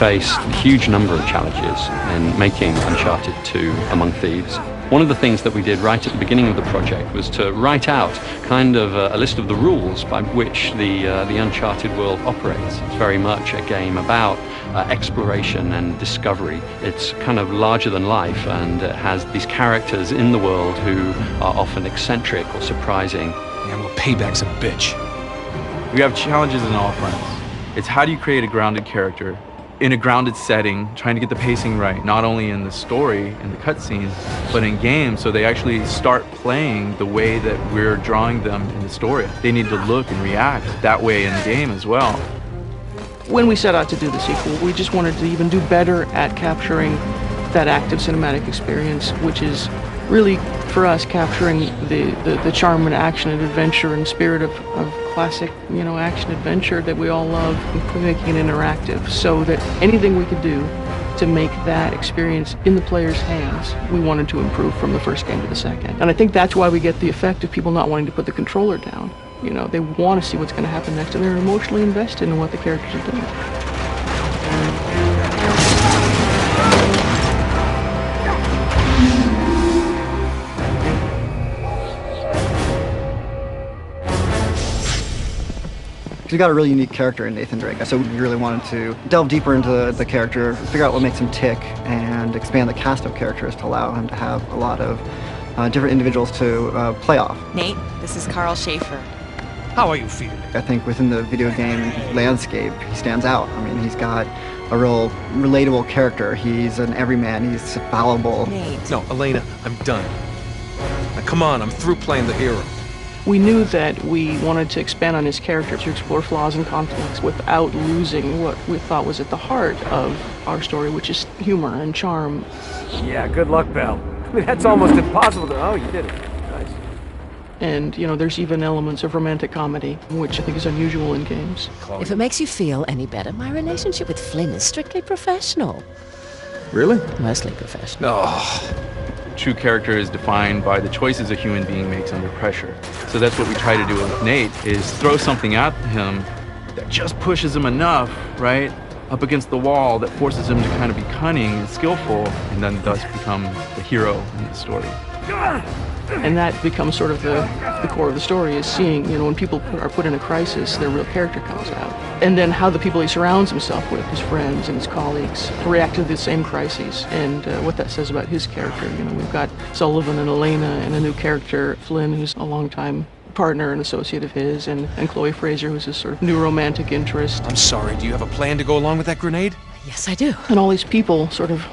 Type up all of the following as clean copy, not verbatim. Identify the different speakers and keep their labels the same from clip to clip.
Speaker 1: faced a huge number of challenges in making Uncharted 2 Among Thieves. One of the things that we did right at the beginning of the project was to write out kind of a list of the rules by which the Uncharted world operates. It's very much a game about exploration and discovery. It's kind of larger than life, and it has these characters in the world who are often eccentric or surprising.
Speaker 2: Yeah, well, payback's a bitch.
Speaker 3: We have challenges on all fronts. It's how do you create a grounded character in a grounded setting, trying to get the pacing right, not only in the story and the cutscenes, but in games, so they actually start playing the way that we're drawing them in the story. They need to look and react that way in the game as well.
Speaker 4: When we set out to do the sequel, we just wanted to even do better at capturing that active cinematic experience, which is really, for us, capturing the charm and action and adventure and spirit of classic, action adventure that we all love, and making it interactive, so that anything we could do to make that experience in the player's hands, we wanted to improve from the first game to the second. And I think that's why we get the effect of people not wanting to put the controller down. They want to see what's going to happen next, and they're emotionally invested in what the characters are doing.
Speaker 5: He's got a really unique character in Nathan Drake, so we really wanted to delve deeper into the character, figure out what makes him tick, and expand the cast of characters to allow him to have a lot of different individuals to play off.
Speaker 6: Nate, this is Carl Schaefer.
Speaker 2: How are you feeling?
Speaker 5: I think within the video game landscape, he stands out. I mean, he's got a real relatable character. He's an everyman. He's fallible.
Speaker 6: Nate.
Speaker 2: No, Elena, I'm done. Now come on, I'm through playing the hero.
Speaker 4: We knew that we wanted to expand on his character, to explore flaws and conflicts without losing what we thought was at the heart of our story, which is humor and charm.
Speaker 7: Yeah, good luck, Belle. I mean, that's almost impossible to... Oh, you did it. Nice.
Speaker 4: And, there's even elements of romantic comedy, which I think is unusual in games.
Speaker 8: If it makes you feel any better, my relationship with Flynn is strictly professional.
Speaker 2: Really?
Speaker 8: Mostly professional.
Speaker 2: Oh.
Speaker 3: True character is defined by the choices a human being makes under pressure. So that's what we try to do with Nate, is throw something at him that just pushes him enough, right, up against the wall, that forces him to kind of be cunning and skillful, and then thus become the hero in the story.
Speaker 4: And that becomes sort of the core of the story, is seeing, when people are put in a crisis, their real character comes out. And then how the people he surrounds himself with, his friends and his colleagues, react to the same crises, and what that says about his character. We've got Sullivan and Elena and a new character, Flynn, who's a longtime partner and associate of his, and Chloe Fraser, who's his sort of new romantic interest.
Speaker 2: I'm sorry, do you have a plan to go along with that grenade?
Speaker 8: Yes, I do.
Speaker 4: And all these people sort of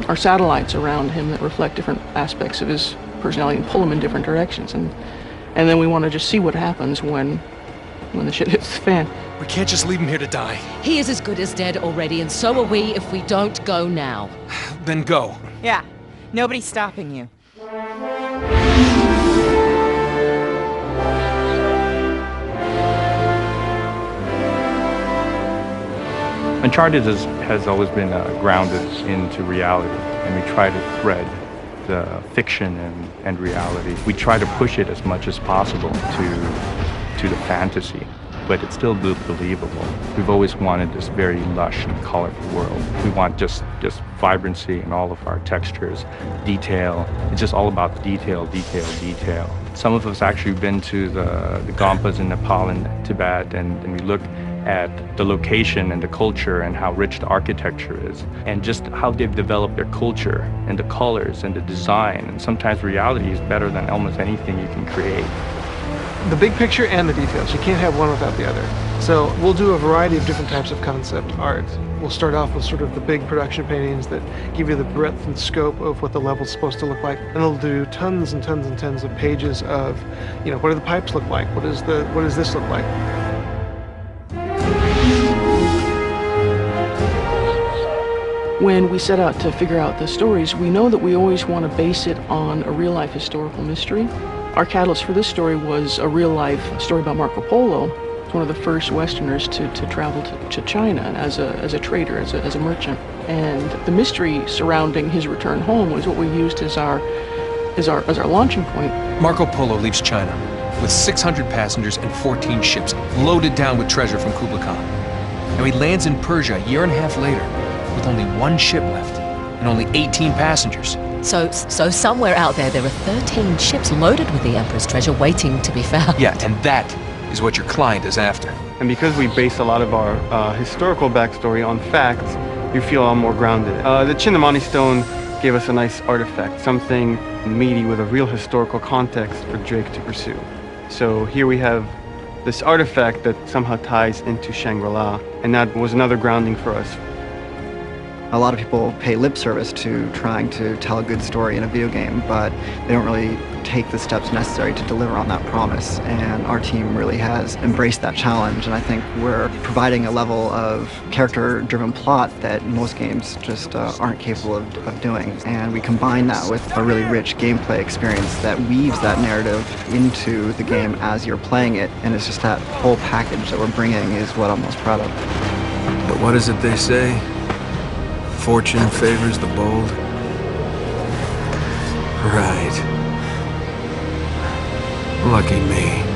Speaker 4: are satellites around him that reflect different aspects of his personality and pull him in different directions. And then we want to just see what happens when the shit hits the fan.
Speaker 2: We can't just leave him here to die.
Speaker 8: He is as good as dead already, and so are we if we don't go now.
Speaker 2: Then go.
Speaker 6: Yeah, nobody's stopping you.
Speaker 9: Uncharted has always been grounded into reality, and we try to thread the fiction and reality. We try to push it as much as possible to the fantasy, but it's still believable. We've always wanted this very lush and colorful world. We want just vibrancy in all of our textures, detail. It's just all about detail, detail, detail. Some of us actually been to the Gompas in Nepal and Tibet, and we look at the location and the culture and how rich the architecture is, and just how they've developed their culture and the colors and the design. And sometimes reality is better than almost anything you can create.
Speaker 10: The big picture and the details. You can't have one without the other. So we'll do a variety of different types of concept art. We'll start off with sort of the big production paintings that give you the breadth and scope of what the level's supposed to look like. And they'll do tons and tons and tons of pages of, what do the pipes look like? What does this look like?
Speaker 4: When we set out to figure out the stories, we know that we always want to base it on a real-life historical mystery. Our catalyst for this story was a real-life story about Marco Polo. He's one of the first Westerners to travel to China as a trader, as a merchant. And the mystery surrounding his return home was what we used as our launching point.
Speaker 2: Marco Polo leaves China with 600 passengers and 14 ships loaded down with treasure from Kublai Khan. Now he lands in Persia a year and a half later. with only one ship left and only 18 passengers.
Speaker 8: So somewhere out there are 13 ships loaded with the Emperor's treasure waiting to be found.
Speaker 2: Yeah, and that is what your client is after.
Speaker 11: And because we base a lot of our historical backstory on facts, you feel a lot more grounded. The Chinamani stone gave us a nice artifact, something meaty with a real historical context for Drake to pursue. So here we have this artifact that somehow ties into Shangri-La, and that was another grounding for us.
Speaker 5: A lot of people pay lip service to trying to tell a good story in a video game, but they don't really take the steps necessary to deliver on that promise. And our team really has embraced that challenge, and I think we're providing a level of character-driven plot that most games just aren't capable of doing. And we combine that with a really rich gameplay experience that weaves that narrative into the game as you're playing it, and it's just that whole package that we're bringing is what I'm most proud of.
Speaker 12: But what is it they say? Fortune favors the bold. Right. Lucky me.